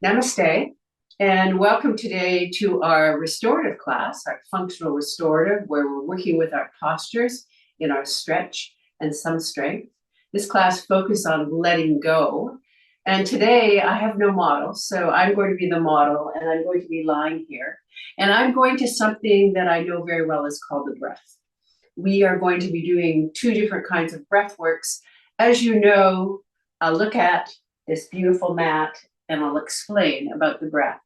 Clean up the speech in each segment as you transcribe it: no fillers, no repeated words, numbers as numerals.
Namaste, and welcome today to our restorative class, our functional restorative, where we're working with our postures in our stretch and some strength. This class focuses on letting go. And today I have no model, so I'm going to be the model and I'm going to be lying here. And I'm going to something that I know very well is called the breath. We are going to be doing two different kinds of breath works. As you know, I'll look at this beautiful mat and I'll explain about the breath.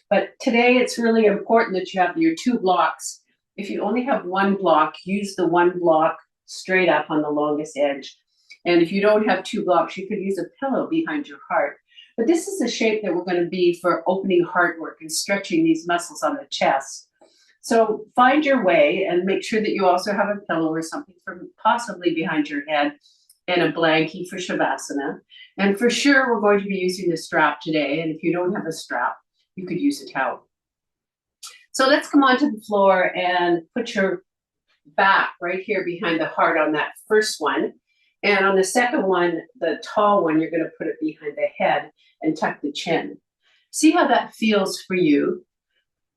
But today it's really important that you have your two blocks. If you only have one block, use the one block straight up on the longest edge. And if you don't have two blocks, you could use a pillow behind your heart. But this is the shape that we're going to be for opening heart work and stretching these muscles on the chest. So find your way and make sure that you also have a pillow or something from possibly behind your head and a blankie for Shavasana. And for sure, we're going to be using the strap today. And if you don't have a strap, you could use a towel. So let's come onto the floor and put your back right here behind the heart on that first one. And on the second one, the tall one, you're going to put it behind the head and tuck the chin. See how that feels for you.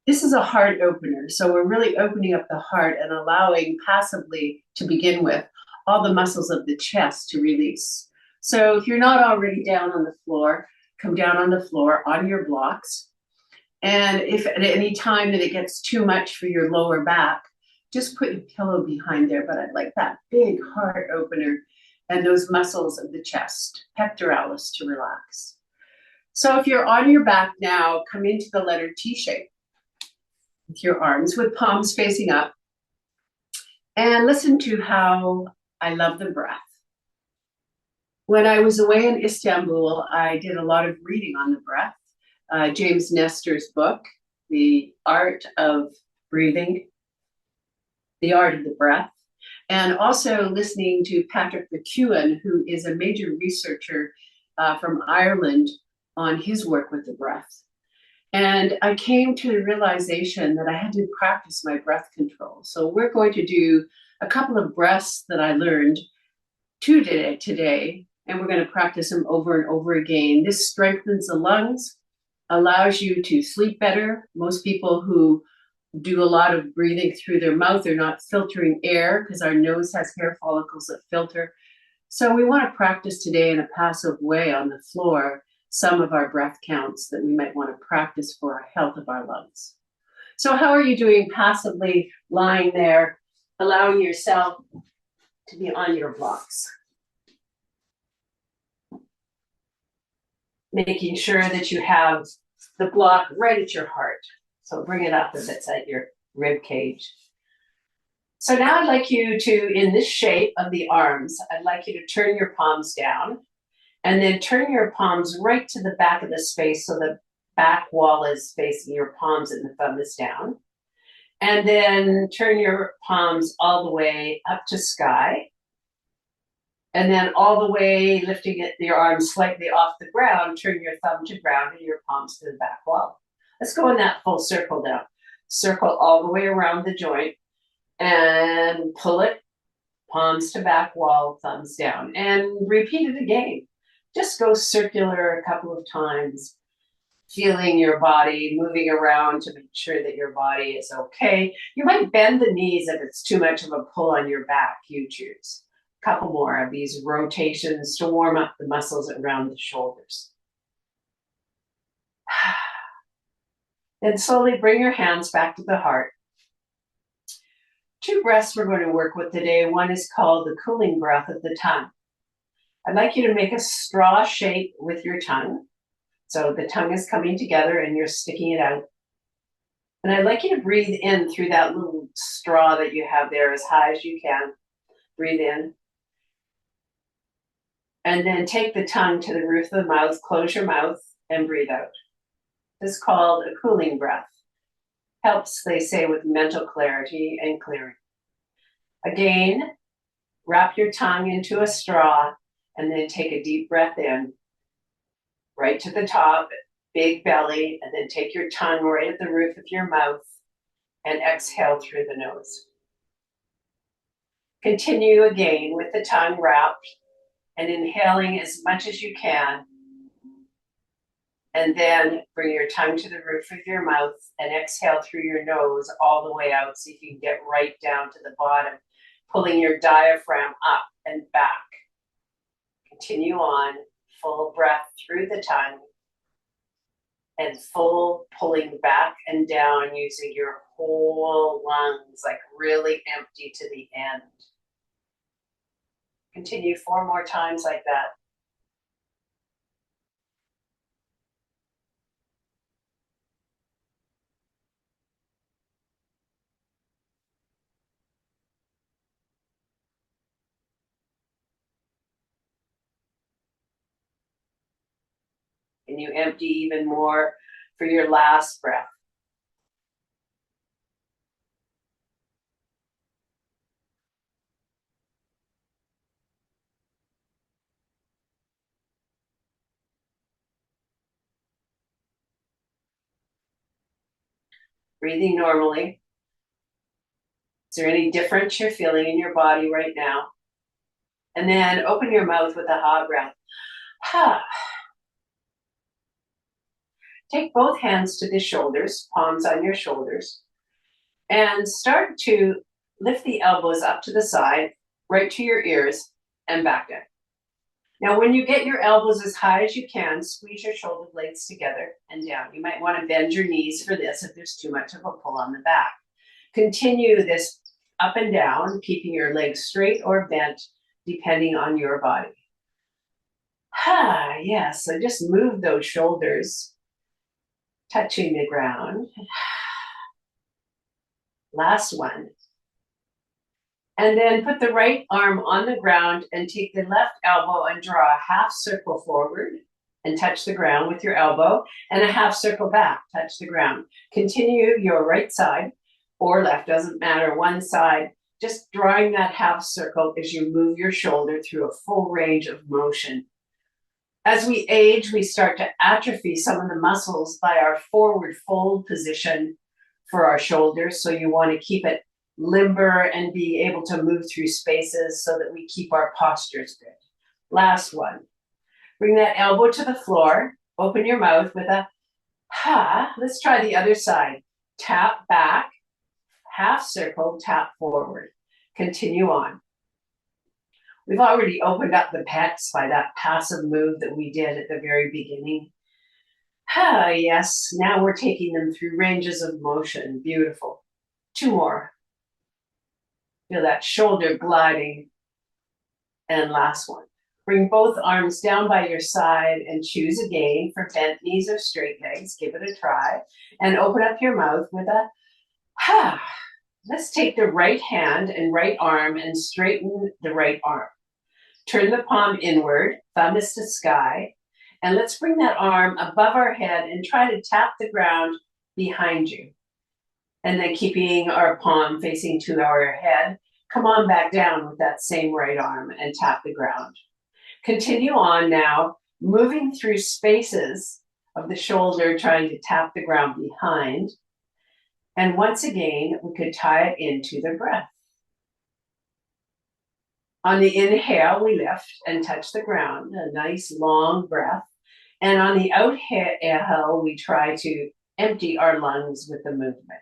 This is a heart opener. So we're really opening up the heart and allowing passively to begin with all the muscles of the chest to release. So if you're not already down on the floor, come down on the floor on your blocks. And if at any time that it gets too much for your lower back, just put your pillow behind there. But I'd like that big heart opener and those muscles of the chest, pectoralis, to relax. So if you're on your back now, come into the letter T shape with your arms with palms facing up. And listen to how I love the breath. When I was away in Istanbul, I did a lot of reading on the breath. James Nestor's book, The Art of Breathing, The Art of the Breath, and also listening to Patrick McEwen, who is a major researcher from Ireland on his work with the breath. And I came to the realization that I had to practice my breath control. So we're going to do a couple of breaths that I learned today, and we're going to practice them over and over again. This strengthens the lungs, allows you to sleep better. Most people who do a lot of breathing through their mouth are not filtering air because our nose has hair follicles that filter. So we want to practice today in a passive way on the floor some of our breath counts that we might want to practice for our health of our lungs. So how are you doing passively lying there, allowing yourself to be on your blocks? Making sure that you have the block right at your heart. So bring it up if it's at your rib cage. So now I'd like you to, in this shape of the arms, I'd like you to turn your palms down and then turn your palms right to the back of the space so the back wall is facing your palms and the thumb is down. And then turn your palms all the way up to sky. And then all the way lifting your arms slightly off the ground, turn your thumb to ground and your palms to the back wall. Let's go in that full circle now. Circle all the way around the joint and pull it, palms to back wall, thumbs down, and repeat it again. Just go circular a couple of times, feeling your body, moving around to make sure that your body is okay. You might bend the knees if it's too much of a pull on your back, you choose. A couple more of these rotations to warm up the muscles around the shoulders. Then slowly bring your hands back to the heart. Two breaths we're going to work with today. One is called the cooling breath of the tongue. I'd like you to make a straw shape with your tongue. So the tongue is coming together and you're sticking it out. And I'd like you to breathe in through that little straw that you have there as high as you can. Breathe in. And then take the tongue to the roof of the mouth, close your mouth, and breathe out. This is called a cooling breath. Helps, they say, with mental clarity and clearing. Again, wrap your tongue into a straw and then take a deep breath in, right to the top, big belly, and then take your tongue right at the roof of your mouth and exhale through the nose. Continue again with the tongue wrapped and inhaling as much as you can And then bring your tongue to the roof of your mouth and exhale through your nose all the way out so you can get right down to the bottom, pulling your diaphragm up and back. Continue on, full breath through the tongue and full pulling back and down using your whole lungs, like really empty to the end. Continue 4 more times like that. And you empty even more for your last breath. Breathing normally. Is there any difference you're feeling in your body right now? And then open your mouth with a ha breath. Ha. Take both hands to the shoulders, palms on your shoulders, and start to lift the elbows up to the side, right to your ears, and back down. Now, when you get your elbows as high as you can, squeeze your shoulder blades together and down. You might want to bend your knees for this if there's too much of a pull on the back. Continue this up and down, keeping your legs straight or bent, depending on your body. Yes, so just move those shoulders, touching the ground. Last one. And then put the right arm on the ground and take the left elbow and draw a half circle forward and touch the ground with your elbow, and a half circle back, touch the ground. Continue your right side or left, doesn't matter, one side, just drawing that half circle as you move your shoulder through a full range of motion. As we age, we start to atrophy some of the muscles by our forward fold position for our shoulders. So you want to keep it limber and be able to move through spaces so that we keep our postures good. Last one. Bring that elbow to the floor. Open your mouth with a ha. Let's try the other side. Tap back, half circle, tap forward. Continue on. We've already opened up the pecs by that passive move that we did at the very beginning. Yes, now we're taking them through ranges of motion. Beautiful. 2 more. Feel that shoulder gliding. And last one. Bring both arms down by your side and choose again for bent knees or straight legs. Give it a try. And open up your mouth with a ha. Let's take the right hand and right arm and straighten the right arm. Turn the palm inward, thumb is to sky, and let's bring that arm above our head and try to tap the ground behind you. And then keeping our palm facing to our head, come on back down with that same right arm and tap the ground. Continue on now, moving through spaces of the shoulder, trying to tap the ground behind. And once again, we could tie it into the breath. On the inhale, we lift and touch the ground, a nice long breath. And on the outhale, we try to empty our lungs with the movement.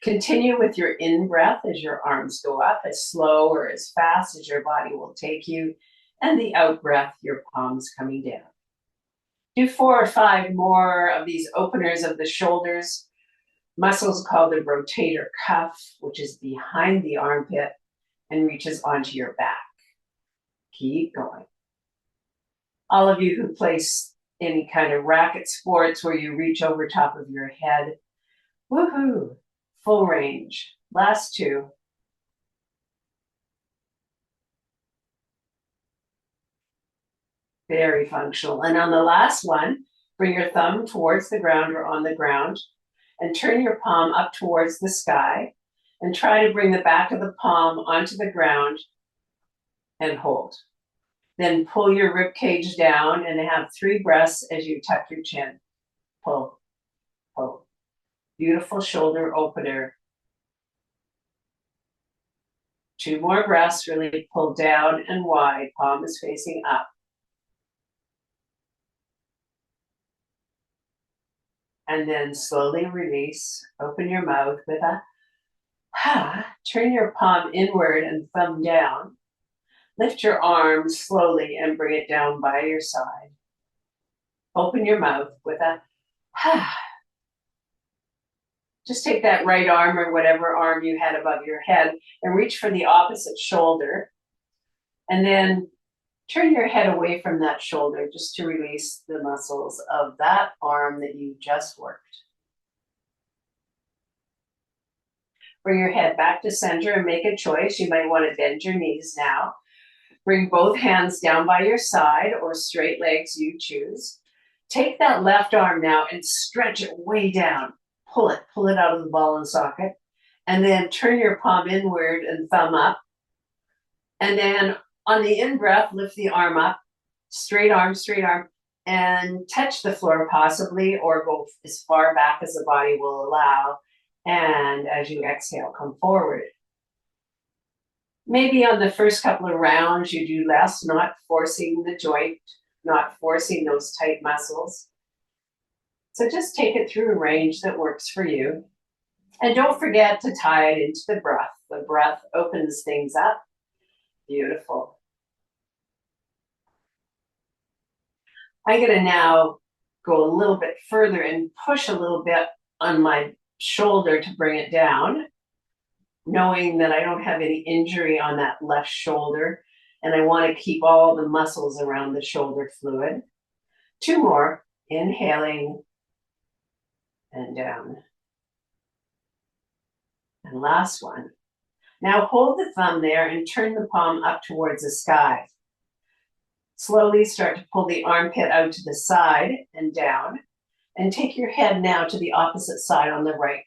Continue with your in-breath as your arms go up, as slow or as fast as your body will take you. And the out-breath, your palms coming down. Do 4 or 5 more of these openers of the shoulders. Muscles called the rotator cuff, which is behind the armpit and reaches onto your back. Keep going. All of you who play any kind of racket sports where you reach over top of your head, woohoo, full range. Last 2. Very functional. And on the last one, bring your thumb towards the ground or on the ground and turn your palm up towards the sky and try to bring the back of the palm onto the ground and hold. Then pull your rib cage down and have 3 breaths as you tuck your chin. Pull, pull. Beautiful shoulder opener. 2 more breaths, really pull down and wide, palm is facing up. And then slowly release. Open your mouth with a ha. Turn your palm inward and thumb down. Lift your arm slowly and bring it down by your side. Open your mouth with a ha. Just take that right arm or whatever arm you had above your head and reach for the opposite shoulder. And then turn your head away from that shoulder just to release the muscles of that arm that you just worked. Bring your head back to center and make a choice. You might want to bend your knees now. Bring both hands down by your side or straight legs, you choose. Take that left arm now and stretch it way down. Pull it out of the ball and socket. And then turn your palm inward and thumb up. And then on the in-breath, lift the arm up, straight arm, and touch the floor possibly, or go as far back as the body will allow. And as you exhale, come forward. Maybe on the first couple of rounds, you do less, not forcing the joint, not forcing those tight muscles. So just take it through a range that works for you. And don't forget to tie it into the breath. The breath opens things up. Beautiful. I'm going to now go a little bit further and push a little bit on my shoulder to bring it down, knowing that I don't have any injury on that left shoulder, and I want to keep all the muscles around the shoulder fluid. 2 more, inhaling and down. And last one. Now hold the thumb there and turn the palm up towards the sky. Slowly start to pull the armpit out to the side and down, and take your head now to the opposite side on the right.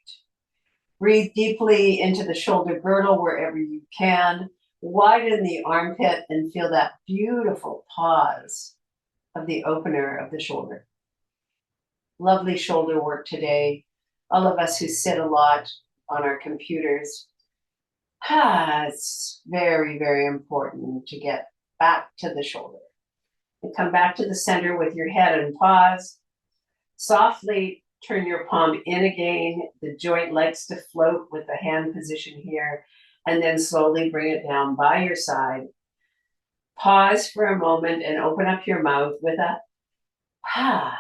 Breathe deeply into the shoulder girdle wherever you can. Widen the armpit and feel that beautiful pause of the opener of the shoulder. Lovely shoulder work today. All of us who sit a lot on our computers, it's very, very important to get back to the shoulder. And come back to the center with your head and pause. Softly turn your palm in again. The joint likes to float with the hand position here. And then slowly bring it down by your side. Pause for a moment and open up your mouth with a ha.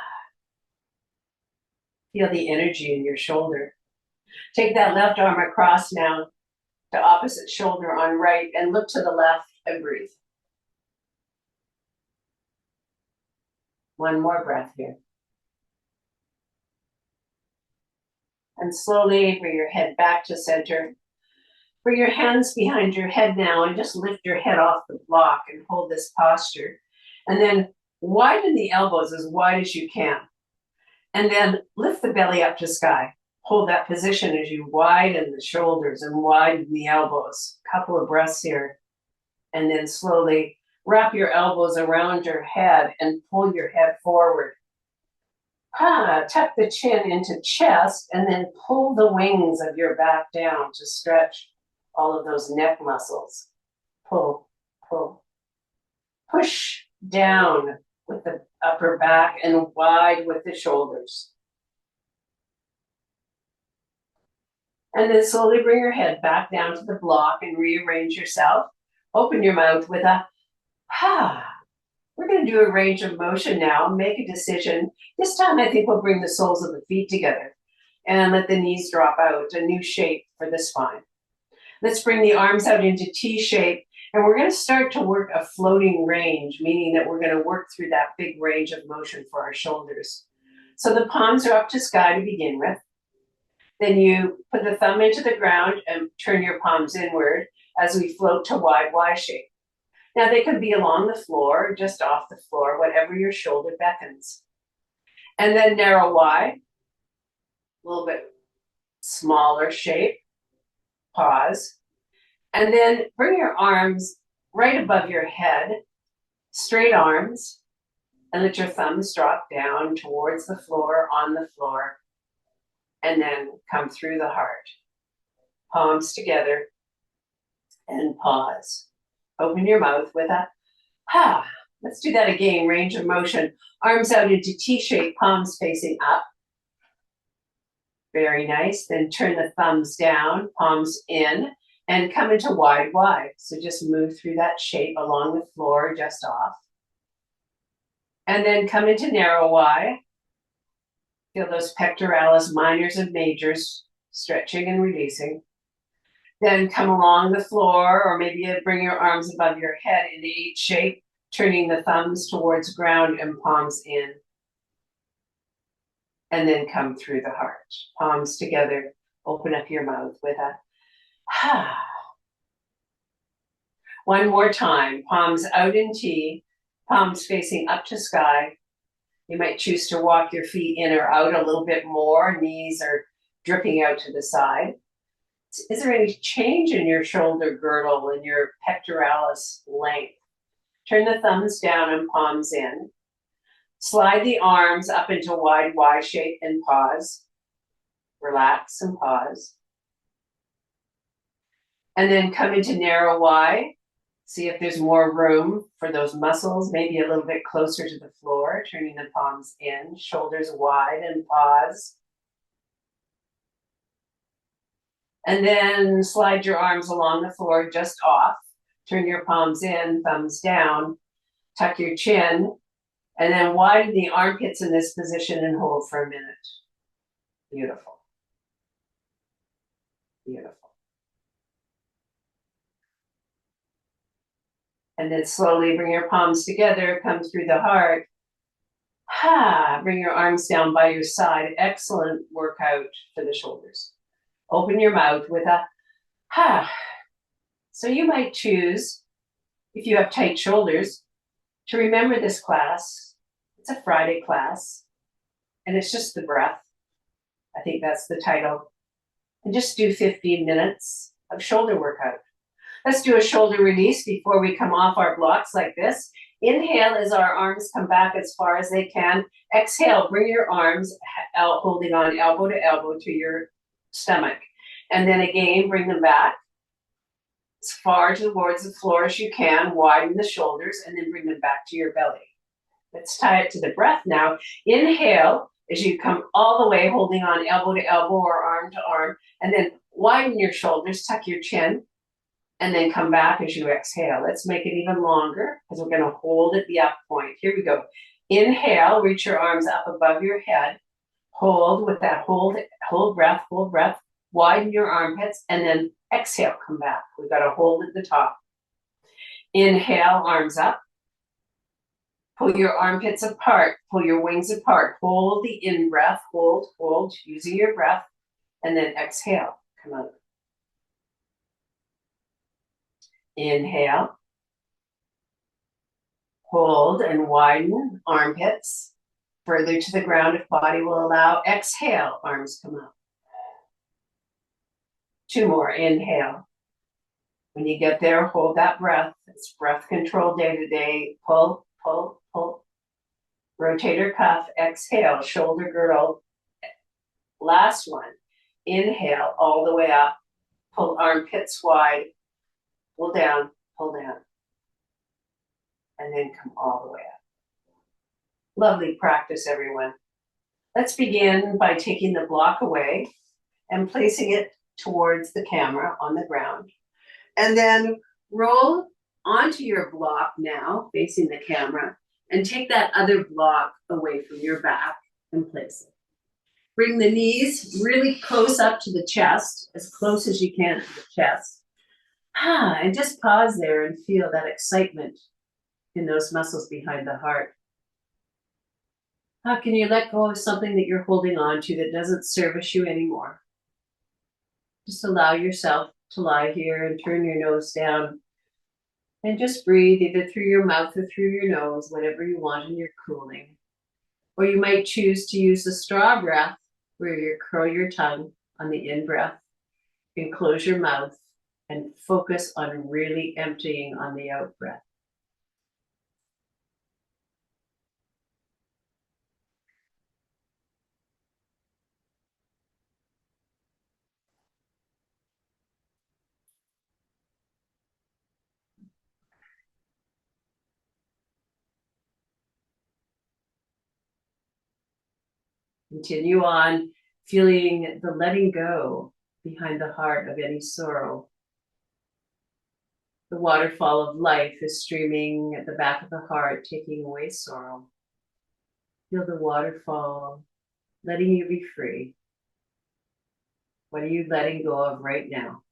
Feel the energy in your shoulder. Take that left arm across now to opposite shoulder on right and look to the left and breathe. One more breath here. And slowly bring your head back to center. Bring your hands behind your head now and just lift your head off the block and hold this posture. And then widen the elbows as wide as you can. And then lift the belly up to sky. Hold that position as you widen the shoulders and widen the elbows. Couple of breaths here. And then slowly wrap your elbows around your head and pull your head forward. Tuck the chin into chest and then pull the wings of your back down to stretch all of those neck muscles. Pull, pull. Push down with the upper back and wide with the shoulders. And then slowly bring your head back down to the block and rearrange yourself. Open your mouth with a ha. We're going to do a range of motion now. Make a decision. This time I think we'll bring the soles of the feet together and let the knees drop out, a new shape for the spine. Let's bring the arms out into T shape, and we're going to start to work a floating range, meaning that we're going to work through that big range of motion for our shoulders. So the palms are up to sky to begin with. Then you put the thumb into the ground and turn your palms inward as we float to wide Y shape. Now they could be along the floor, or just off the floor, whatever your shoulder beckons. And then narrow Y, a little bit smaller shape, pause. And then bring your arms right above your head, straight arms, and let your thumbs drop down towards the floor, on the floor, and then come through the heart. Palms together and pause. Open your mouth with a ha. Let's do that again. Range of motion. Arms out into T shape, palms facing up. Very nice. Then turn the thumbs down, palms in, and come into wide, wide. So just move through that shape along the floor, just off. And then come into narrow Y. Feel those pectoralis minors and majors stretching and releasing. Then come along the floor, or maybe you bring your arms above your head in the H shape, turning the thumbs towards ground and palms in. And then come through the heart. Palms together. Open up your mouth with a ha. One more time. Palms out in T. Palms facing up to sky. You might choose to walk your feet in or out a little bit more. Knees are dripping out to the side. Is there any change in your shoulder girdle and your pectoralis length? Turn the thumbs down and palms in. Slide the arms up into wide Y shape and pause. Relax and pause. And then come into narrow Y. See if there's more room for those muscles, maybe a little bit closer to the floor, turning the palms in, shoulders wide, and pause. And then slide your arms along the floor just off. Turn your palms in, thumbs down, tuck your chin, and then widen the armpits in this position and hold for a minute. Beautiful. Beautiful. And then slowly bring your palms together, come through the heart. Ha, bring your arms down by your side. Excellent workout for the shoulders. Open your mouth with a ha. So you might choose, if you have tight shoulders, to remember this class. It's a Friday class, and it's just the breath. I think that's the title. And just do 15 minutes of shoulder workout. Let's do a shoulder release before we come off our blocks like this. Inhale as our arms come back as far as they can. Exhale, bring your arms out, holding on elbow to your stomach. And then again, bring them back as far towards the floor as you can. Widen the shoulders and then bring them back to your belly. Let's tie it to the breath now. Inhale as you come all the way, holding on elbow to elbow or arm to arm. And then widen your shoulders, tuck your chin. And then come back as you exhale. Let's make it even longer because we're going to hold at the up point. Here we go. Inhale, reach your arms up above your head. Hold with that hold breath, widen your armpits, and then exhale, come back. We've got to hold at the top. Inhale, arms up. Pull your armpits apart, pull your wings apart. Hold the in-breath, hold, using your breath, and then exhale, come out. Inhale, hold and widen armpits, further to the ground if body will allow. Exhale, arms come up. Two more, inhale. When you get there, hold that breath. It's breath control day to day. Pull, pull, pull. Rotator cuff, exhale, shoulder girdle. Last one, inhale all the way up. Pull armpits wide. Pull down, and then come all the way up. Lovely practice, everyone. Let's begin by taking the block away and placing it towards the camera on the ground. And then roll onto your block now, facing the camera, and take that other block away from your back and place it. Bring the knees really close up to the chest, as close as you can to the chest. And just pause there and feel that excitement in those muscles behind the heart. How can you let go of something that you're holding on to that doesn't service you anymore? Just allow yourself to lie here and turn your nose down and just breathe either through your mouth or through your nose, whatever you want, and you're cooling. Or you might choose to use the straw breath where you curl your tongue on the in-breath and close your mouth and focus on really emptying on the out-breath. Continue on. feeling the letting go behind the heart of any sorrow. The waterfall of life is streaming at the back of the heart, taking away sorrow. Feel the waterfall, letting you be free. What are you letting go of right now?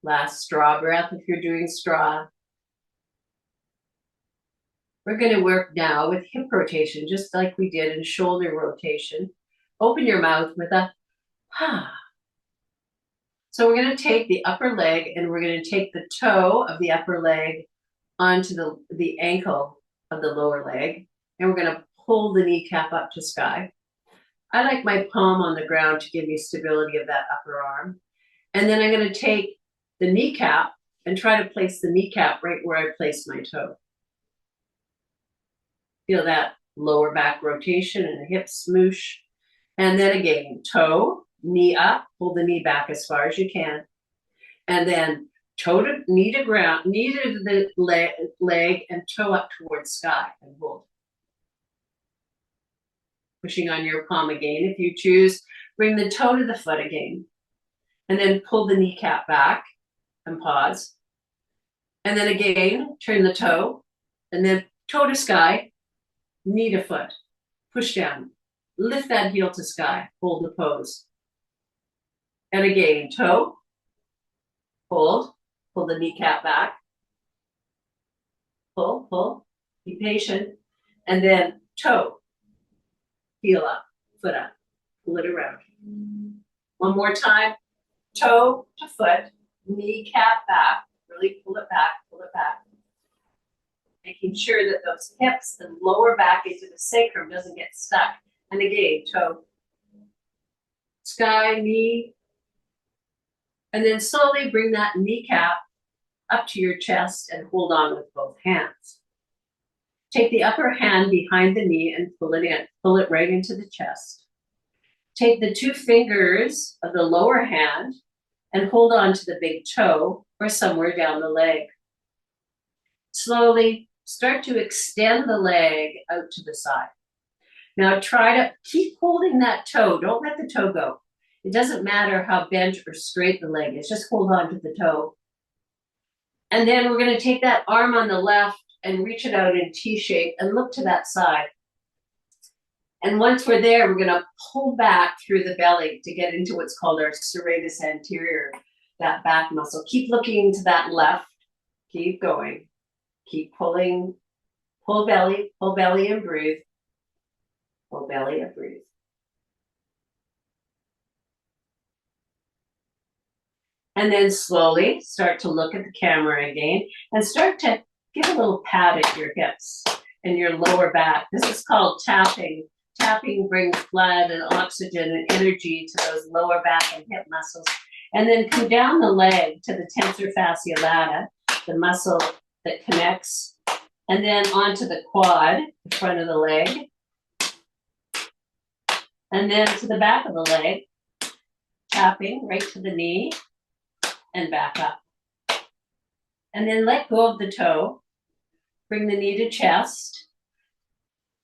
Last straw breath if you're doing straw. We're going to work now with hip rotation, just like we did in shoulder rotation. Open your mouth with a ha. So we're going to take the upper leg and we're going to take the toe of the upper leg onto the ankle of the lower leg. And we're going to pull the kneecap up to sky. I like my palm on the ground to give me stability of that upper arm. And then I'm going to take the kneecap and try to place the kneecap right where I place my toe. Feel that lower back rotation and the hip smoosh. And then again, toe, knee up, pull the knee back as far as you can. And then toe to knee to ground, knee to the leg and toe up towards sky and hold. Pushing on your palm again. If you choose, bring the toe to the foot again. And then pull the kneecap back and pause. And then again, turn the toe. And then toe to sky, knee to foot. Push down. Lift that heel to sky. Hold the pose. And again, toe. Hold. Pull the kneecap back. Pull, pull. Be patient. And then toe. Heel up. Foot up. Pull it around. One more time. Toe to foot. Kneecap back. Really pull it back. Pull it back. Making sure that those hips and lower back into the sacrum doesn't get stuck. And again, toe, sky, knee, and then slowly bring that kneecap up to your chest and hold on with both hands. Take the upper hand behind the knee and pull it in, pull it right into the chest. Take the two fingers of the lower hand and hold on to the big toe or somewhere down the leg. Slowly start to extend the leg out to the side. Now try to keep holding that toe. Don't let the toe go. It doesn't matter how bent or straight the leg is. Just hold on to the toe. And then we're going to take that arm on the left and reach it out in T shape and look to that side. And once we're there, we're going to pull back through the belly to get into what's called our serratus anterior, that back muscle. Keep looking to that left. Keep going. Keep pulling. Pull belly and breathe. Pull belly and breathe. And then slowly start to look at the camera again and start to give a little pat at your hips and your lower back. This is called tapping. Tapping brings blood and oxygen and energy to those lower back and hip muscles. And then come down the leg to the tensor fasciae lata, the muscle that connects, and then onto the quad, the front of the leg, and then to the back of the leg, tapping right to the knee and back up. And then let go of the toe, bring the knee to chest,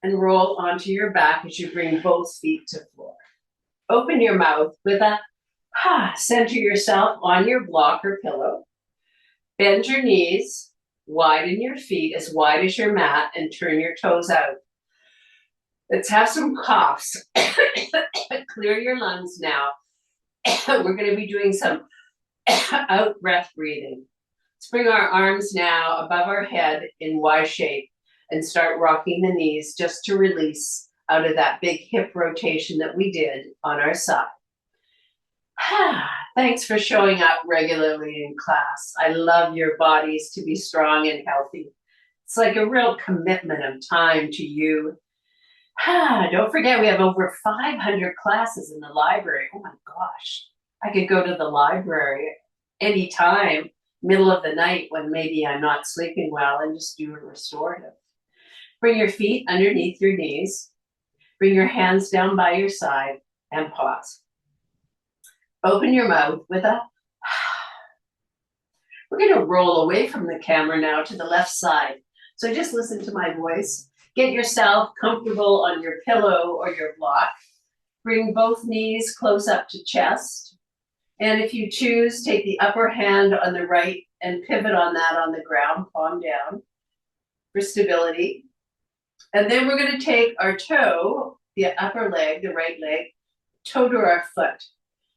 and roll onto your back as you bring both feet to floor. Open your mouth with a center yourself on your block or pillow. Bend your knees, widen your feet as wide as your mat, and turn your toes out. Let's have some coughs. Clear your lungs now. We're going to be doing some out breath breathing. Let's bring our arms now above our head in Y shape and start rocking the knees just to release out of that big hip rotation that we did on our side. Thanks for showing up regularly in class. I love your bodies to be strong and healthy. It's like a real commitment of time to you. Don't forget, we have over 500 classes in the library. Oh my gosh. I could go to the library anytime, middle of the night when maybe I'm not sleeping well, and just do a restorative. Bring your feet underneath your knees. Bring your hands down by your side and pause. Open your mouth with a We're going to roll away from the camera now to the left side. So just listen to my voice. Get yourself comfortable on your pillow or your block. Bring both knees close up to chest. And if you choose, take the upper hand on the right and pivot on that on the ground, palm down, for stability. And then we're going to take our toe, the upper leg, the right leg, toe to our foot.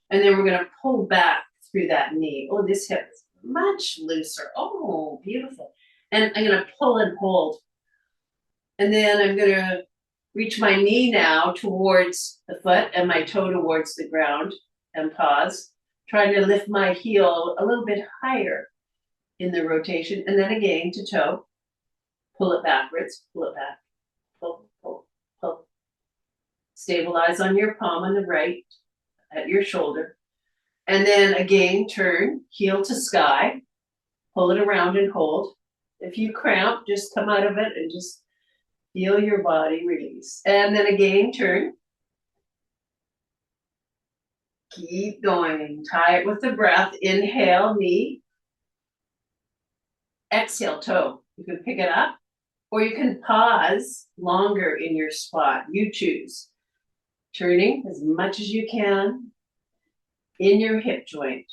And then we're going to pull back through that knee. Oh, this hip is much looser. Oh, beautiful. And I'm going to pull and hold. And then I'm going to reach my knee now towards the foot and my toe towards the ground and pause, trying to lift my heel a little bit higher in the rotation. And then again to toe, pull it backwards, pull it back, pull, pull, pull. Stabilize on your palm on the right at your shoulder. And then again, turn, heel to sky, pull it around and hold. If you cramp, just come out of it and just feel your body release. And then again, turn. Keep going. Tie it with the breath. Inhale, knee. Exhale, toe. You can pick it up or you can pause longer in your spot. You choose. Turning as much as you can in your hip joint.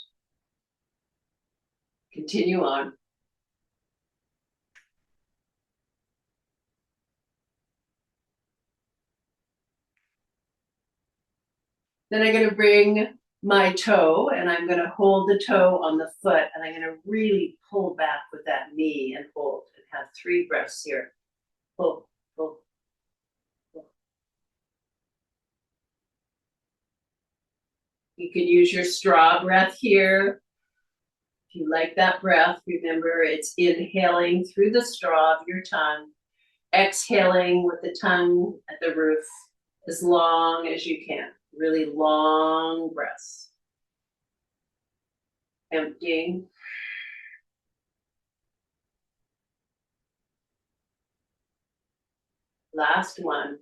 Continue on. Then I'm going to bring my toe and I'm going to hold the toe on the foot and I'm going to really pull back with that knee and hold and have 3 breaths here. Pull, pull, pull. You can use your straw breath here. If you like that breath, remember it's inhaling through the straw of your tongue, exhaling with the tongue at the roof as long as you can. Really long breaths. Emptying. Last one.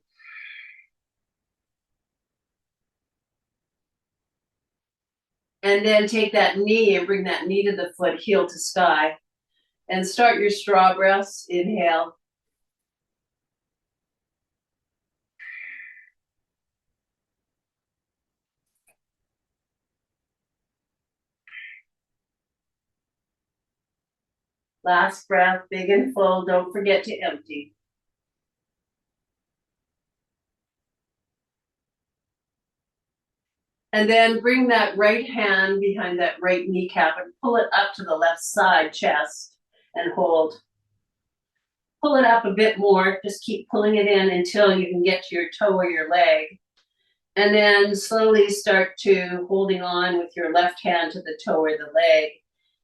And then take that knee and bring that knee to the foot, heel to sky. And start your straw breaths. Inhale. Last breath, big and full. Don't forget to empty. And then bring that right hand behind that right kneecap and pull it up to the left side chest and hold. Pull it up a bit more. Just keep pulling it in until you can get to your toe or your leg. And then slowly start to holding on with your left hand to the toe or the leg.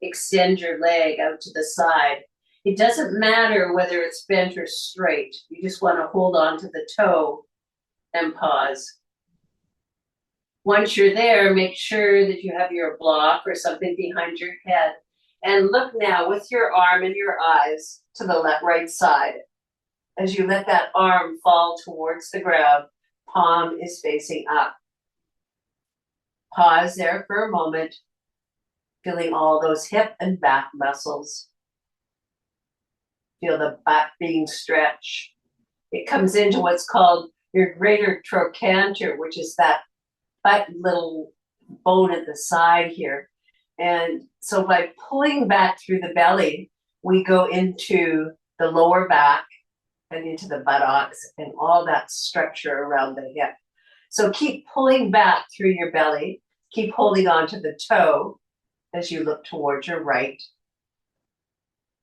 Extend your leg out to the side. It doesn't matter whether it's bent or straight. You just want to hold on to the toe and pause. Once you're there, make sure that you have your block or something behind your head. And look now with your arm and your eyes to the right side. As you let that arm fall towards the ground, palm is facing up. Pause there for a moment, feeling all those hip and back muscles. Feel the back being stretched. It comes into what's called your greater trochanter, which is that butt little bone at the side here. And so by pulling back through the belly, we go into the lower back and into the buttocks and all that structure around the hip. So keep pulling back through your belly. Keep holding on to the toe as you look towards your right.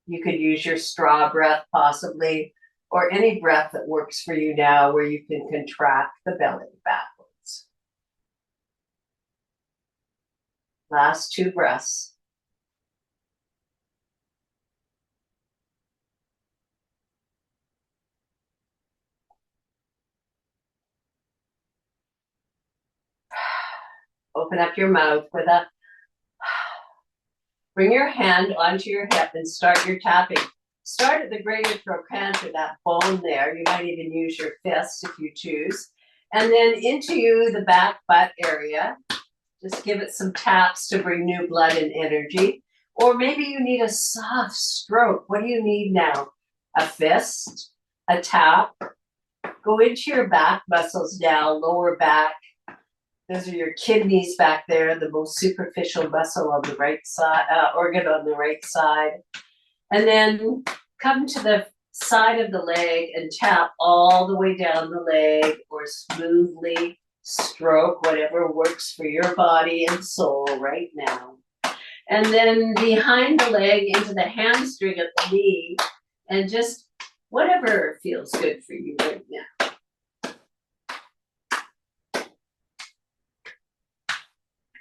You could use your straw breath possibly, or any breath that works for you now where you can contract the belly backwards. Last 2 breaths. Open up your mouth with a bring your hand onto your hip and start your tapping. Start at the greater trochanter, that bone there. You might even use your fist if you choose. And then into the back butt area. Just give it some taps to bring new blood and energy. Or maybe you need a soft stroke. What do you need now? a fist, a tap. Go into your back muscles now, lower back. Those are your kidneys back there, the most superficial muscle on the right side, organ on the right side. And then come to the side of the leg and tap all the way down the leg, or smoothly stroke, whatever works for your body and soul right now. And then behind the leg into the hamstring at the knee, and just whatever feels good for you right now.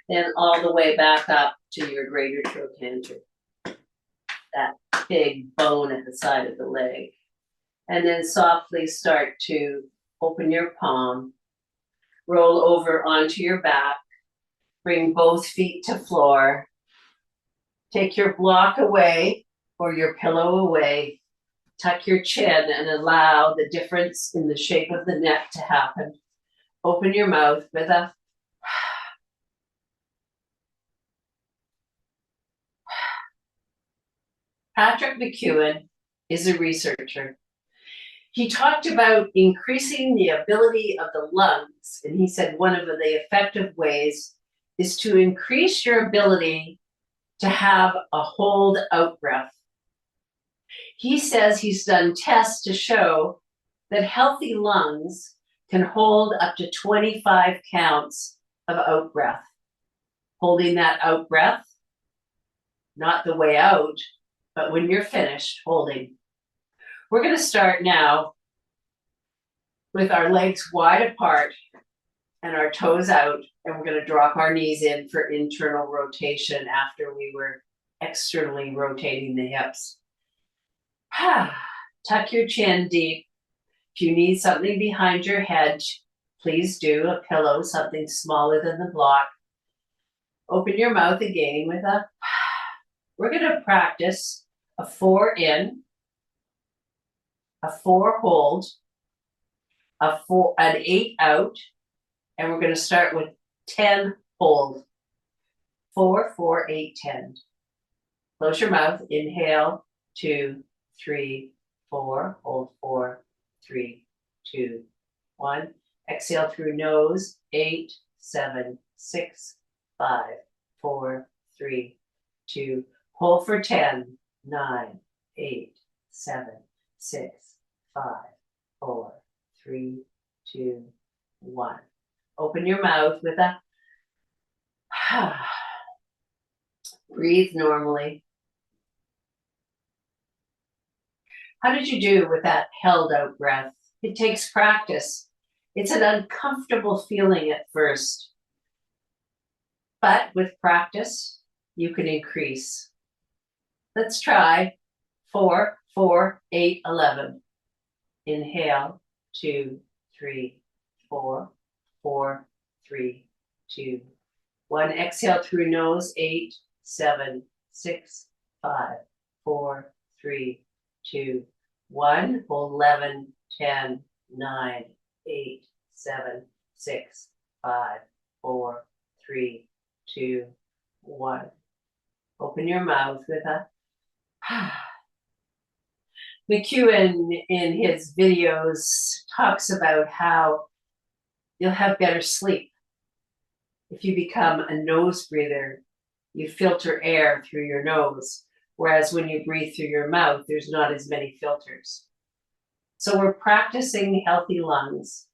Then all the way back up to your greater trochanter, that big bone at the side of the leg. And then softly start to open your palm, roll over onto your back, bring both feet to floor, take your block away or your pillow away, tuck your chin and allow the difference in the shape of the neck to happen. Open your mouth with a Patrick McEwen is a researcher. He talked about increasing the ability of the lungs, and he said one of the effective ways is to increase your ability to have a hold out breath. He says he's done tests to show that healthy lungs can hold up to 25 counts of out breath. Holding that out breath, not the way out, but when you're finished holding. We're going to start now with our legs wide apart and our toes out, and we're going to drop our knees in for internal rotation after we were externally rotating the hips. Tuck your chin deep. If you need something behind your head, please do, a pillow, something smaller than the block. Open your mouth again with a, we're going to practice a 4 in, a 4 hold, an 8 out, and we're going to start with 10 hold. 4, 4, 8, 10. Close your mouth, inhale, 2, 3, 4, hold 4, 3, 2, 1. Exhale through nose, 8, 7, 6, 5, 4, 3, 2. Hold for 10, 9, 8, 7, 6, 5, 4, 3, 2, 1. Open your mouth with a breathe normally. How did you do with that held out breath? It takes practice. It's an uncomfortable feeling at first, but with practice, you can increase. Let's try 4, 4, 8, 11. Inhale, 2, 3, 4, 4, 3, 2, 1. Exhale through nose, 8, 7, 6, 5, 4, 3, 2, 1. Hold 11, 10, 9, 8, 7, 6, 5, 4, 3, 2, 1. Open your mouth with a McEwen in his videos talks about how you'll have better sleep. If you become a nose breather, you filter air through your nose, whereas when you breathe through your mouth, there's not as many filters. So we're practicing healthy lungs,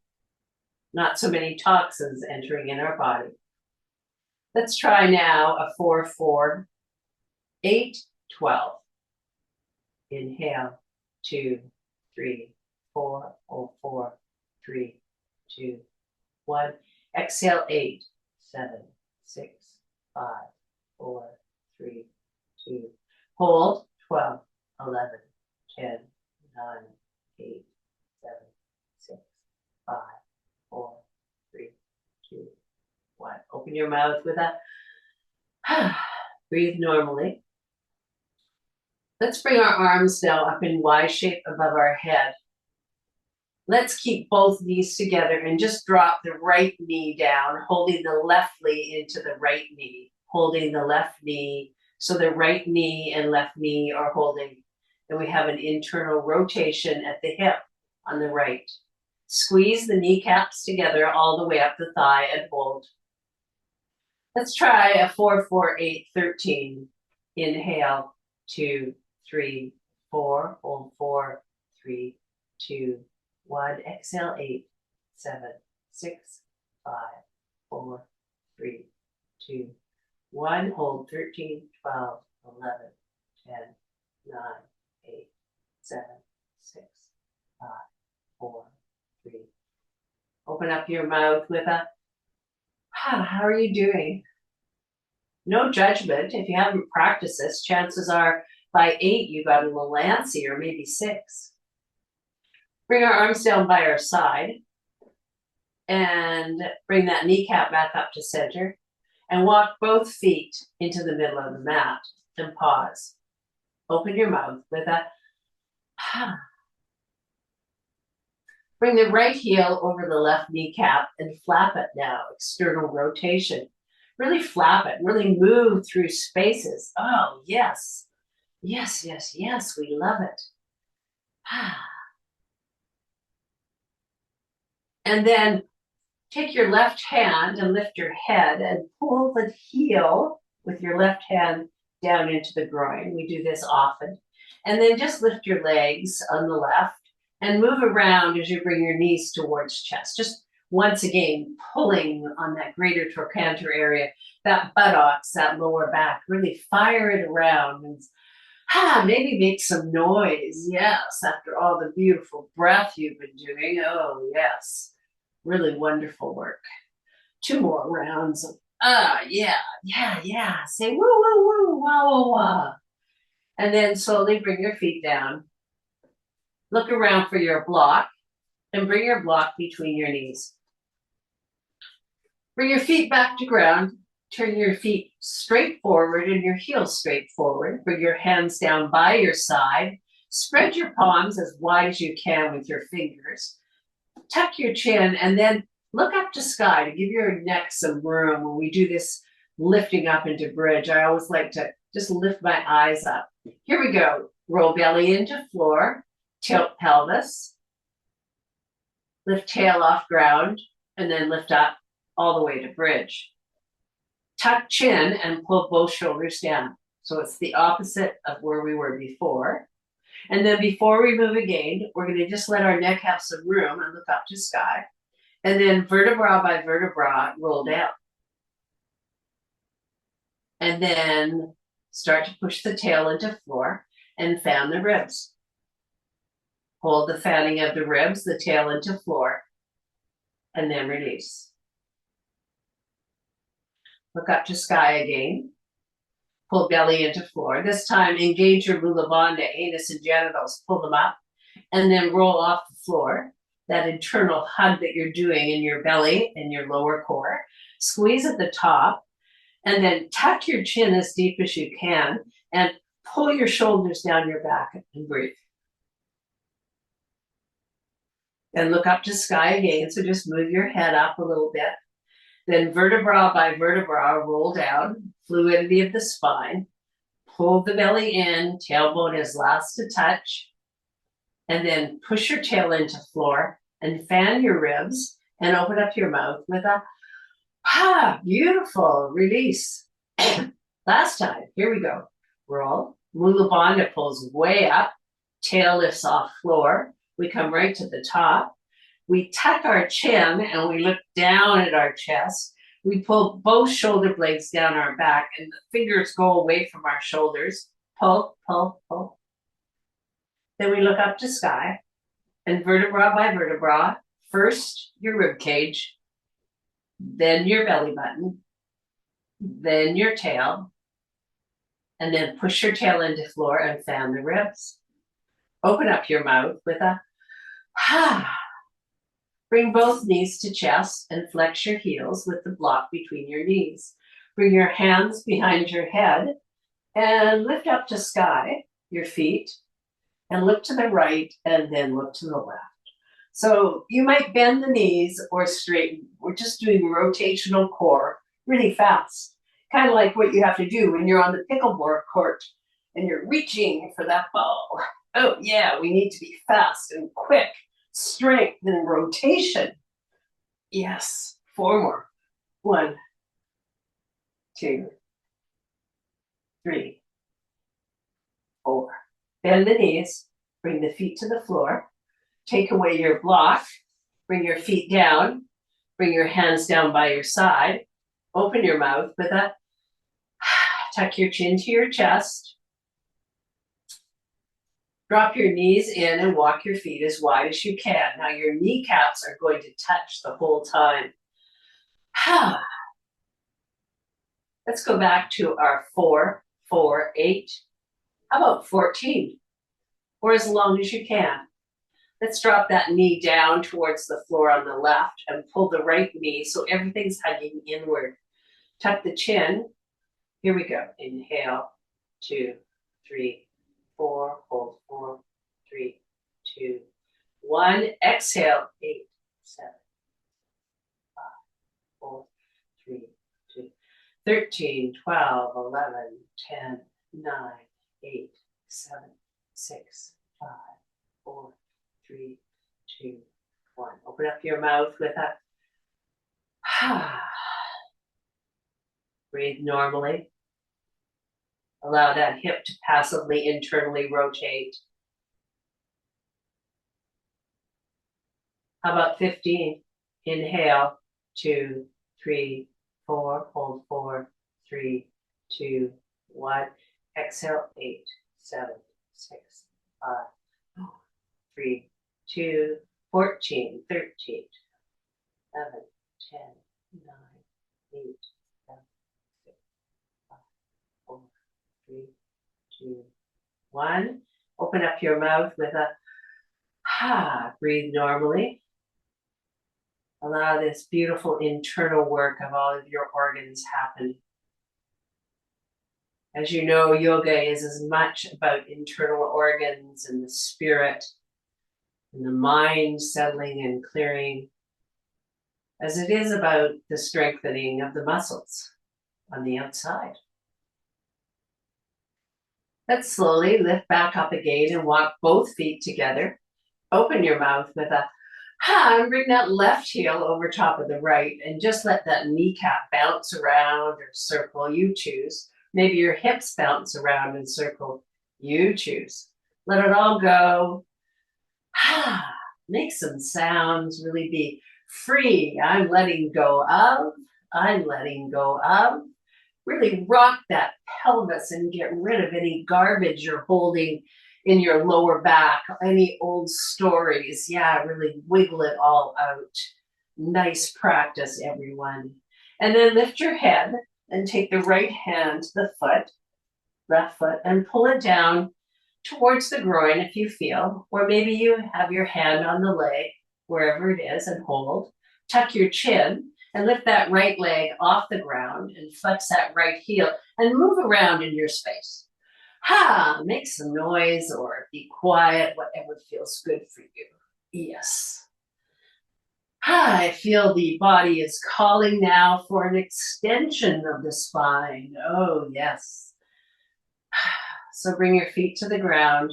not so many toxins entering in our body. Let's try now a 4, 4, 8, 12. Inhale, 2, 3, 4, hold 4, 3, 2, 1. Exhale, 8, 7, 6, 5, 4, 3, 2. Hold 12, 11, 10, 9, 8, 7, 6, 5, 4, 3, 2, 1. Open your mouth with a breathe normally. Let's bring our arms now up in Y shape above our head. Let's keep both knees together and just drop the right knee down, holding the left knee into the right knee, holding the left knee. So the right knee and left knee are holding. and we have an internal rotation at the hip on the right. Squeeze the kneecaps together all the way up the thigh and hold. Let's try a 4-4-8-13. Inhale, 2, 3, 4. Hold 4, 3, 2, 1. Exhale, 8, 7, 6, 5, 4, 3, 2, 1. Hold 13, 12, 11, 10, 9, 8, 7, 6, 5, 4, 3. Open up your mouth with a, how are you doing? No judgment. If you haven't practiced this, chances are by 8, you got a little antsy, or maybe 6. Bring our arms down by our side and bring that kneecap back up to center and walk both feet into the middle of the mat and pause. Open your mouth with a, Bring the right heel over the left kneecap and flap it now, external rotation. Really flap it, really move through spaces. Oh, yes. Yes, yes, yes, we love it. And then take your left hand and lift your head and pull the heel with your left hand down into the groin. We do this often. And then just lift your legs on the left and move around as you bring your knees towards chest. Just once again, pulling on that greater trochanter area, that buttocks, that lower back, really fire it around and maybe make some noise. Yes, after all the beautiful breath you've been doing. Oh, yes. Really wonderful work. 2 more rounds of, yeah. Say woo, woo, woo, wah, wah, wah. And then slowly bring your feet down. Look around for your block and bring your block between your knees. Bring your feet back to ground. Turn your feet straight forward and your heels straight forward. Bring your hands down by your side. Spread your palms as wide as you can with your fingers. Tuck your chin and then look up to sky to give your neck some room. When we do this lifting up into bridge, I always like to just lift my eyes up. Here we go. Roll belly into floor. Tilt pelvis. Lift tail off ground and then lift up all the way to bridge. Tuck chin and pull both shoulders down. So it's the opposite of where we were before. And then before we move again, we're going to just let our neck have some room and look up to sky. And then vertebra by vertebra, roll down. And then start to push the tail into floor and fan the ribs. Hold the fanning of the ribs, the tail into floor, and then release. Look up to sky again. Pull belly into floor. This time, engage your mula bandha, anus and genitals. Pull them up, and then roll off the floor. That internal hug that you're doing in your belly and your lower core. Squeeze at the top, and then tuck your chin as deep as you can, and pull your shoulders down your back and breathe. Then look up to sky again. So just move your head up a little bit. Then vertebra by vertebra, roll down, fluidity of the spine. Pull the belly in, tailbone is last to touch. And then push your tail into floor and fan your ribs and open up your mouth with a, beautiful, release. Last time, here we go. Roll, mula bandha pulls way up, tail lifts off floor. We come right to the top. We tuck our chin and we look down at our chest. We pull both shoulder blades down our back and the fingers go away from our shoulders. Pull, pull, pull. Then we look up to sky and vertebra by vertebra. First, your rib cage, then your belly button, then your tail, and then push your tail into floor and fan the ribs. Open up your mouth with a Bring both knees to chest and flex your heels with the block between your knees. Bring your hands behind your head and lift up to sky, your feet, and look to the right and then look to the left. So you might bend the knees or straighten. We're just doing rotational core really fast. Kind of like what you have to do when you're on the pickleball court and you're reaching for that ball. Oh yeah, we need to be fast and quick. Strength and rotation. Yes, 4 more. 1, 2, 3, 4. Bend the knees, bring the feet to the floor. Take away your block, bring your feet down, bring your hands down by your side. Open your mouth with a tuck your chin to your chest. Drop your knees in and walk your feet as wide as you can. Now your kneecaps are going to touch the whole time. Let's go back to our 4, 4, 8. How about 14? Or as long as you can. Let's drop that knee down towards the floor on the left and pull the right knee so everything's hugging inward. Tuck the chin. Here we go. Inhale, 2, 3, 4. Hold 4, 3, 2, 1. Exhale, 8, 7, 5, 4, 3, 2, 13, 12, 11, 10, 9, 8, 7, 6, 5, 4, 3, 2, 1. Open up your mouth with a breathe normally. Allow that hip to passively internally rotate. How about 15? Inhale, 2, 3, 4. Hold 4, 3, 2, 1. Exhale, 8, 7, 6, 5, 4, 3, 2, 14, 13, 11, 10, 9, 8, 7, 6, 5, 4, 3, 2, 1. Open up your mouth with a breathe normally. Allow this beautiful internal work of all of your organs happen. As you know, yoga is as much about internal organs and the spirit and the mind settling and clearing as it is about the strengthening of the muscles on the outside. Let's slowly lift back up again and walk both feet together. Open your mouth with a and bring that left heel over top of the right and just let that kneecap bounce around or circle, you choose. Maybe your hips bounce around and circle, you choose. Let it all go. Make some sounds, really be free. I'm letting go of, I'm letting go of. Really rock that pelvis and get rid of any garbage you're holding in your lower back, any old stories. Yeah, really wiggle it all out. Nice practice, everyone. And then lift your head and take the right hand to the foot, left foot, and pull it down towards the groin if you feel, or maybe you have your hand on the leg, wherever it is, and hold. Tuck your chin and lift that right leg off the ground and flex that right heel and move around in your space. Make some noise or be quiet, whatever feels good for you. Yes. I feel the body is calling now for an extension of the spine. Oh, yes. So bring your feet to the ground.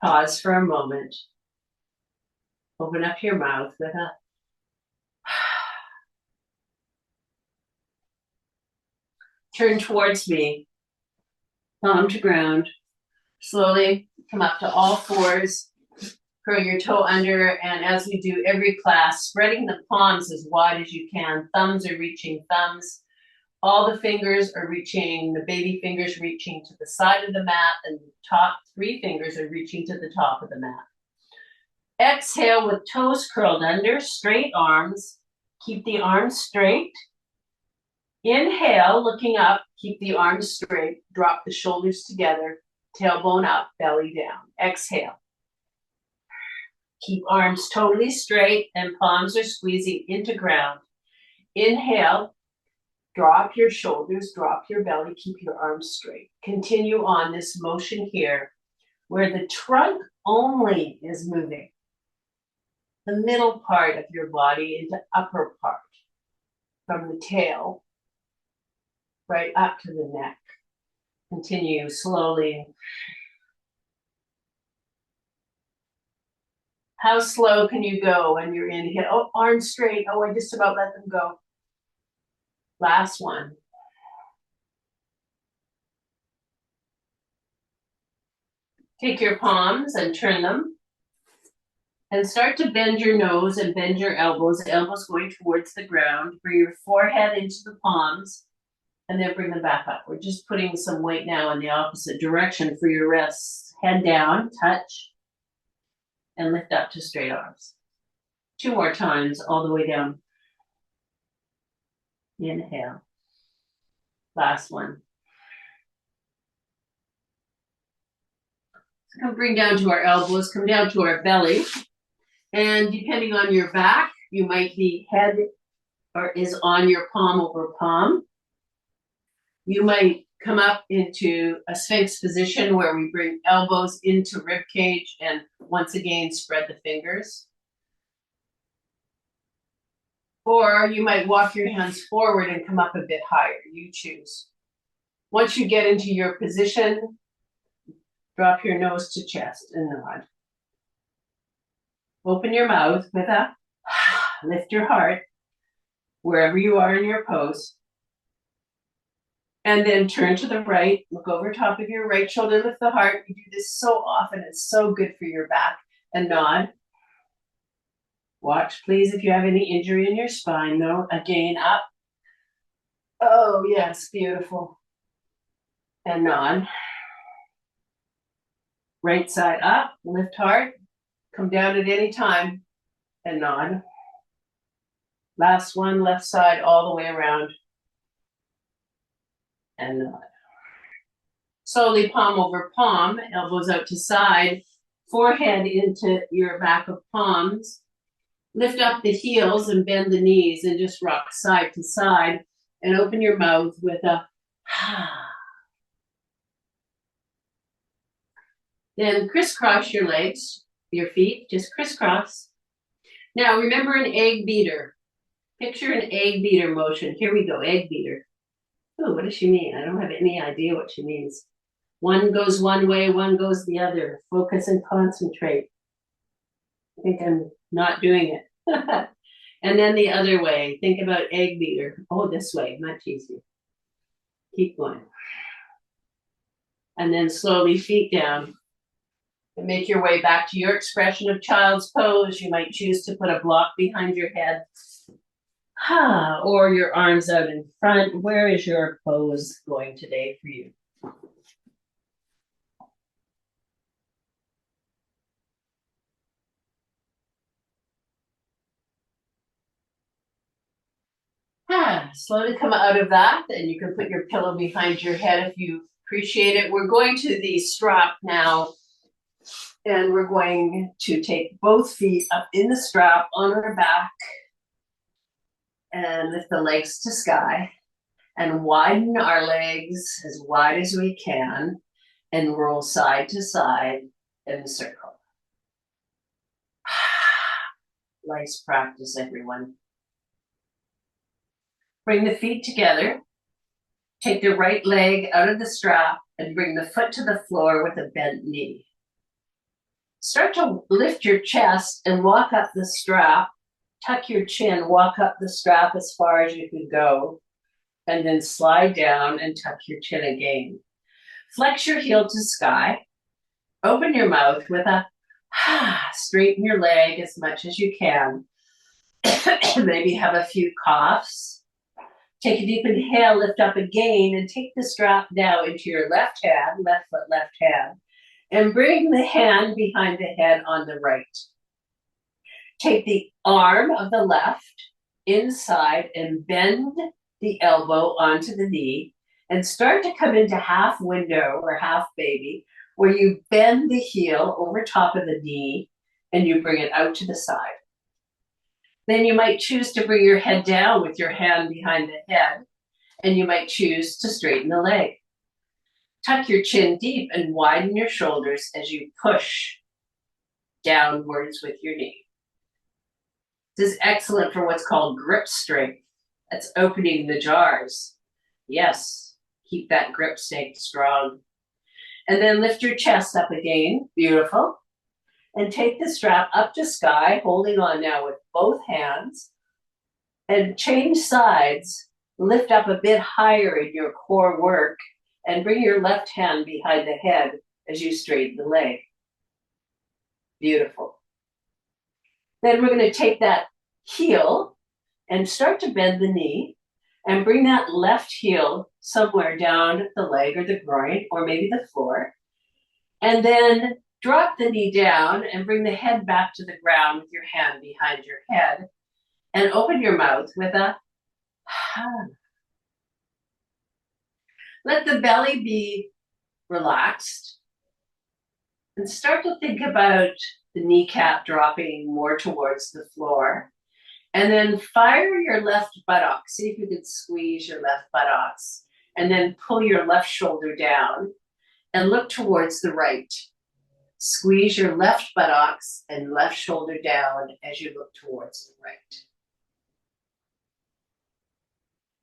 Pause for a moment. Open up your mouth with a turn towards me. Palm to ground. Slowly come up to all fours. Curl your toe under, and as we do every class, spreading the palms as wide as you can. Thumbs are reaching thumbs. All the fingers are reaching, the baby fingers reaching to the side of the mat, and the top 3 fingers are reaching to the top of the mat. Exhale with toes curled under, straight arms. Keep the arms straight. Inhale, looking up, keep the arms straight. Drop the shoulders together, tailbone up, belly down. Exhale. Keep arms totally straight and palms are squeezing into ground. Inhale, drop your shoulders, drop your belly, keep your arms straight. Continue on this motion here where the trunk only is moving. The middle part of your body into upper part, from the tail right up to the neck. Continue slowly. How slow can you go when you're inhale? Oh, arms straight. Oh, I just about let them go. Last one. Take your palms and turn them. And start to bend your nose and bend your elbows going towards the ground. Bring your forehead into the palms and then bring them back up. We're just putting some weight now in the opposite direction for your wrists. Head down, touch, and lift up to straight arms. 2 more times, all the way down. Inhale. Last one. So come bring down to our elbows, come down to our belly. And depending on your back, you might be head or is on your palm over palm. You might come up into a Sphinx position where we bring elbows into rib cage and once again spread the fingers. Or you might walk your hands forward and come up a bit higher. You choose. Once you get into your position, drop your nose to chest and nod. Open your mouth with a lift your heart wherever you are in your pose. And then turn to the right, look over top of your right shoulder, lift the heart. You do this so often, it's so good for your back. And nod. Watch, please, if you have any injury in your spine, though. Again, up. Oh, yes, beautiful. And nod. Right side up, lift heart. Come down at any time and nod. Last one, left side all the way around. And nod. Slowly palm over palm, elbows out to side, forehead into your back of palms. Lift up the heels and bend the knees and just rock side to side and open your mouth with a Then crisscross your legs, your feet, just crisscross. Now remember an egg beater. Picture an egg beater motion. Here we go, egg beater. Oh, what does she mean? I don't have any idea what she means. One goes one way, one goes the other. Focus and concentrate. I think I'm not doing it. And then the other way. Think about egg beater. Oh, this way, much easier. Keep going. And then slowly feet down. And make your way back to your expression of child's pose. You might choose to put a block behind your head. Or your arms out in front. Where is your pose going today for you? Slowly come out of that, and you can put your pillow behind your head if you appreciate it. We're going to the strap now, and we're going to take both feet up in the strap on our back and lift the legs to sky and widen our legs as wide as we can and roll side to side in a circle. Nice practice, everyone. Bring the feet together. Take the right leg out of the strap and bring the foot to the floor with a bent knee. Start to lift your chest and walk up the strap. Tuck your chin, walk up the strap as far as you can go, and then slide down and tuck your chin again. Flex your heel to sky. Open your mouth with a straighten your leg as much as you can. Maybe have a few coughs. Take a deep inhale, lift up again, and take the strap now into your left hand, left foot, left hand, and bring the hand behind the head on the right. Take the arm of the left inside and bend the elbow onto the knee and start to come into half window or half baby, where you bend the heel over top of the knee and you bring it out to the side. Then you might choose to bring your head down with your hand behind the head, and you might choose to straighten the leg. Tuck your chin deep and widen your shoulders as you push downwards with your knee. This is excellent for what's called grip strength. That's opening the jars. Yes, Keep that grip staying strong. And then lift your chest up again. Beautiful. And take the strap up to sky, holding on now with both hands. And change sides. Lift up a bit higher in your core work and bring your left hand behind the head as you straighten the leg. Beautiful. Then we're going to take that heel and start to bend the knee and bring that left heel somewhere down the leg or the groin or maybe the floor. And then drop the knee down and bring the head back to the ground with your hand behind your head and open your mouth with a let the belly be relaxed and start to think about the kneecap dropping more towards the floor. And then fire your left buttock. See if you can squeeze your left buttocks. And then pull your left shoulder down and look towards the right. Squeeze your left buttocks and left shoulder down as you look towards the right.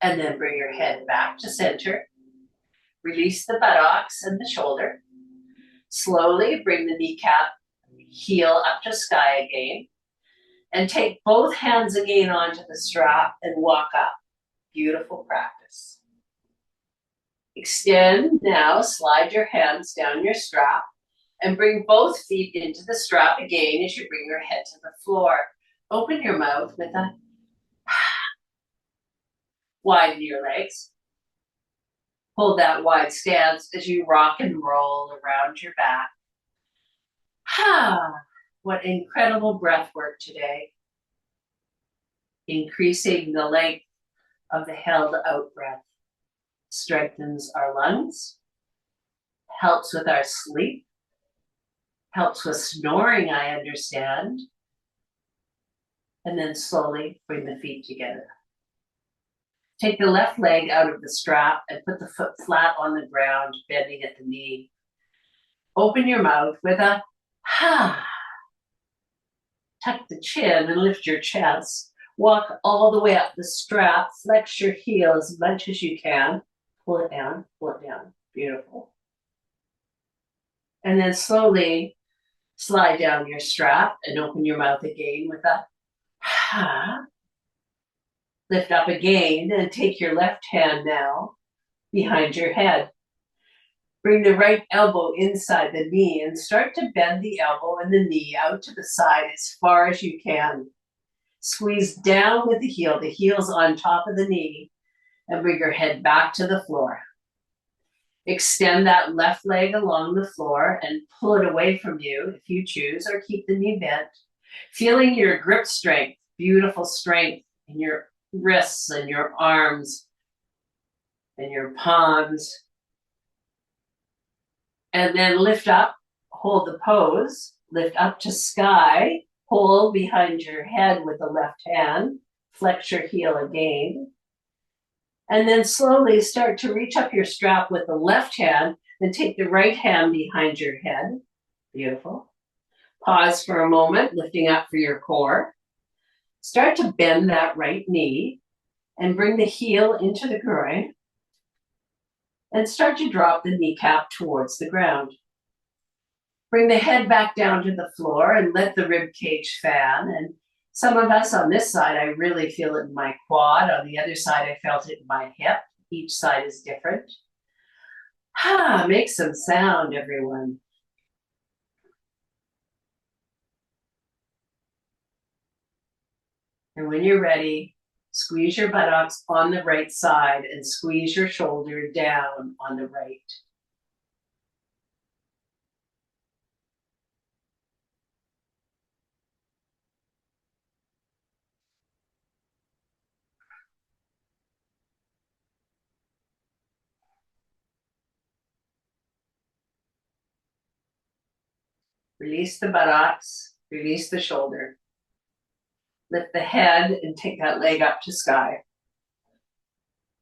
And then bring your head back to center. Release the buttocks and the shoulder. Slowly bring the kneecap, heel up to sky again. And take both hands again onto the strap and walk up. Beautiful practice. Extend now, slide your hands down your strap and bring both feet into the strap again as you bring your head to the floor. Open your mouth with a widen your legs. Hold that wide stance as you rock and roll around your back. What incredible breath work today. Increasing the length of the held out breath. Strengthens our lungs. Helps with our sleep. Helps with snoring, I understand. And then slowly bring the feet together. Take the left leg out of the strap and put the foot flat on the ground, bending at the knee. Open your mouth with a Tuck the chin and lift your chest. Walk all the way up the strap. Flex your heel as much as you can. Pull it down, pull it down. Beautiful. And then slowly slide down your strap and open your mouth again with a Lift up again and take your left hand now behind your head. Bring the right elbow inside the knee and start to bend the elbow and the knee out to the side as far as you can. Squeeze down with the heel's on top of the knee, and bring your head back to the floor. Extend that left leg along the floor and pull it away from you if you choose, or keep the knee bent. Feeling your grip strength, beautiful strength in your wrists and your arms and your palms. And then lift up, hold the pose, lift up to sky, pull behind your head with the left hand, flex your heel again. And then slowly start to reach up your strap with the left hand and take the right hand behind your head. Beautiful. Pause for a moment, lifting up for your core. Start to bend that right knee and bring the heel into the groin. And start to drop the kneecap towards the ground. Bring the head back down to the floor and let the rib cage fan. And some of us on this side, I really feel it in my quad. On the other side, I felt it in my hip. Each side is different. Make some sound, everyone. And when you're ready, squeeze your buttocks on the right side and squeeze your shoulder down on the right. Release the buttocks, release the shoulder. Lift the head and take that leg up to sky.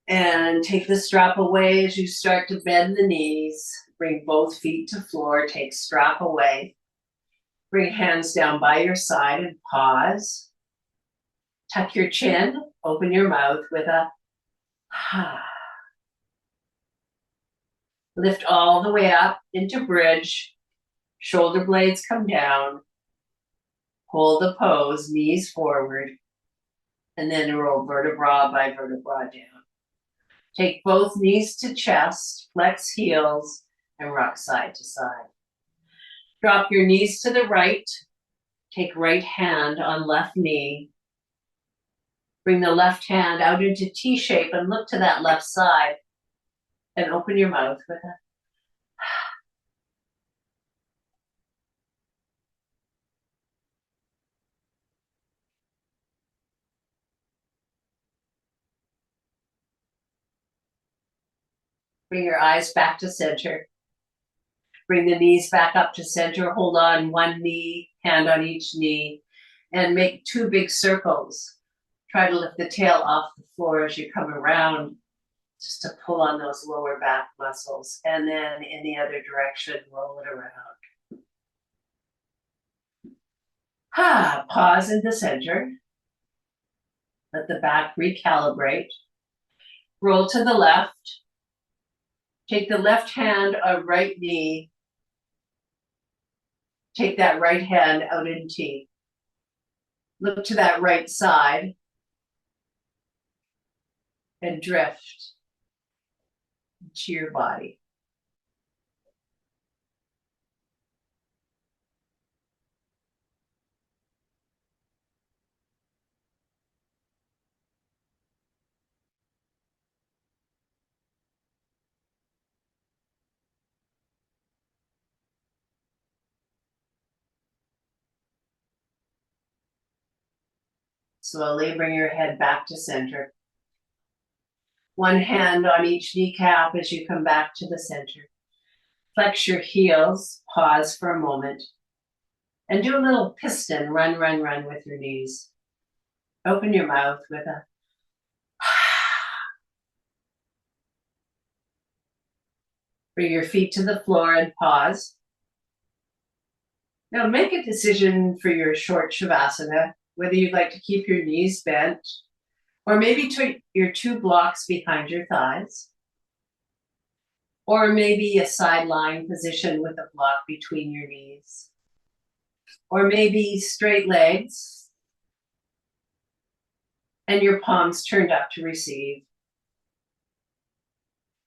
And take the strap away as you start to bend the knees. Bring both feet to floor, take strap away. Bring hands down by your side and pause. Tuck your chin, open your mouth with a Lift all the way up into bridge. Shoulder blades come down. Hold the pose, knees forward. And then roll vertebra by vertebra down. Take both knees to chest, flex heels, and rock side to side. Drop your knees to the right. Take right hand on left knee. Bring the left hand out into T shape and look to that left side. And open your mouth with it. Bring your eyes back to center. Bring the knees back up to center. Hold on one knee, hand on each knee, and make two big circles. Try to lift the tail off the floor as you come around, just to pull on those lower back muscles. And then in the other direction, roll it around. Pause in the center. Let the back recalibrate. Roll to the left. Take the left hand on right knee. Take that right hand out in T. Look to that right side and drift into your body. Slowly bring your head back to center. One hand on each kneecap as you come back to the center. Flex your heels, pause for a moment, and do a little piston, run, run, run with your knees. Open your mouth with a bring your feet to the floor and pause. Now make a decision for your short Shavasana, whether you'd like to keep your knees bent, or maybe your two blocks behind your thighs, or maybe a sideline position with a block between your knees, or maybe straight legs and your palms turned up to receive.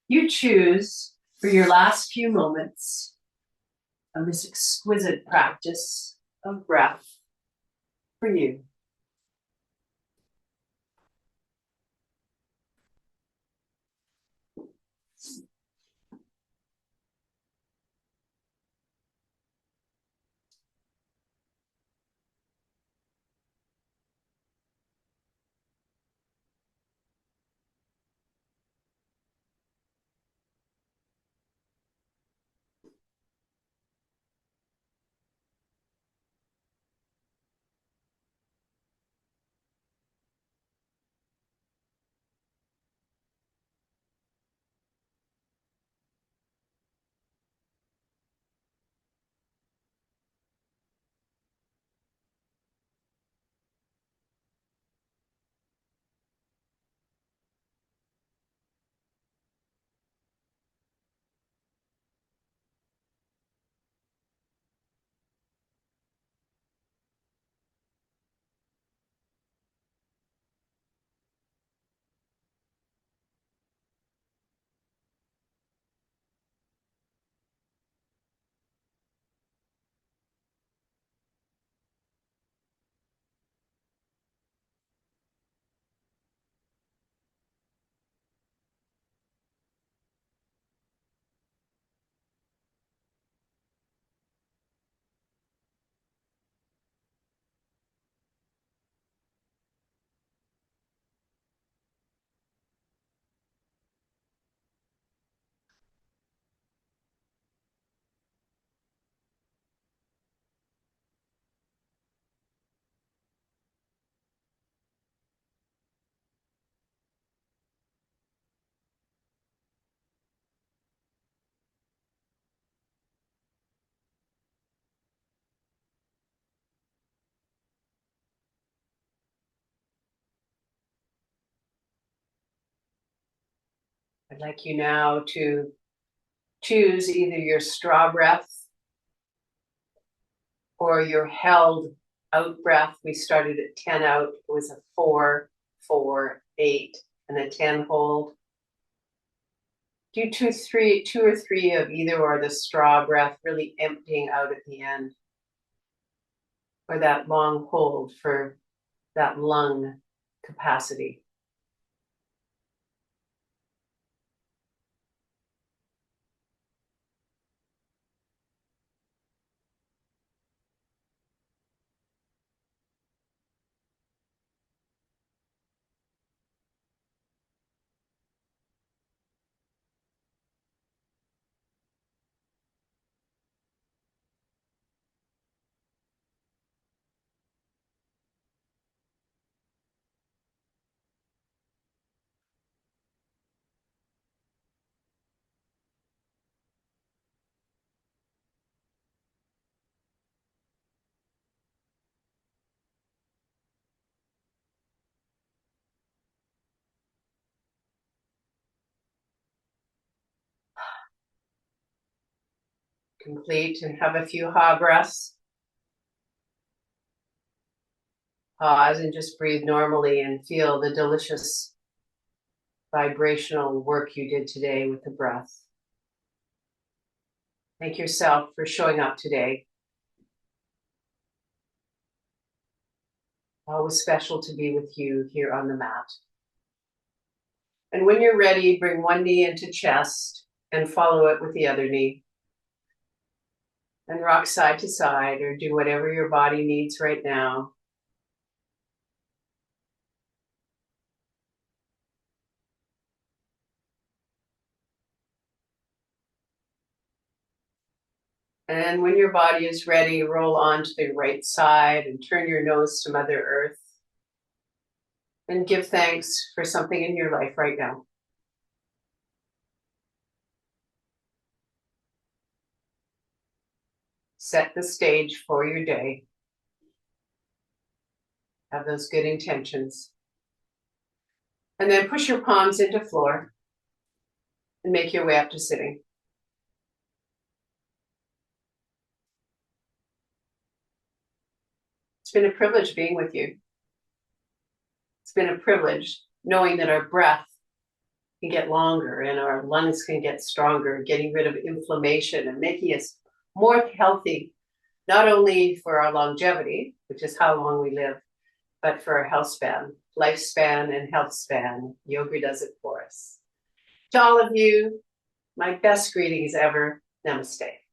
You choose for your last few moments of this exquisite practice of breath for you. I'd like you now to choose either your straw breath or your held out breath. We started at 10 out. It was a 4, 4, 8, and a 10 hold. Do two or three of either or the straw breath, really emptying out at the end. Or that long hold for that lung capacity. Complete and have a few ha breaths. Pause and just breathe normally and feel the delicious vibrational work you did today with the breath. Thank yourself for showing up today. Always special to be with you here on the mat. And when you're ready, bring one knee into chest and follow it with the other knee. And rock side to side or do whatever your body needs right now. And when your body is ready, roll on to the right side and turn your nose to Mother Earth. And give thanks for something in your life right now. Set the stage for your day. Have those good intentions. And then push your palms into floor and make your way up to sitting. It's been a privilege being with you. It's been a privilege knowing that our breath can get longer and our lungs can get stronger, getting rid of inflammation and making us more healthy, not only for our longevity, which is how long we live, but for our health span, lifespan and health span. Yoga does it for us. To all of you, my best greetings ever. Namaste.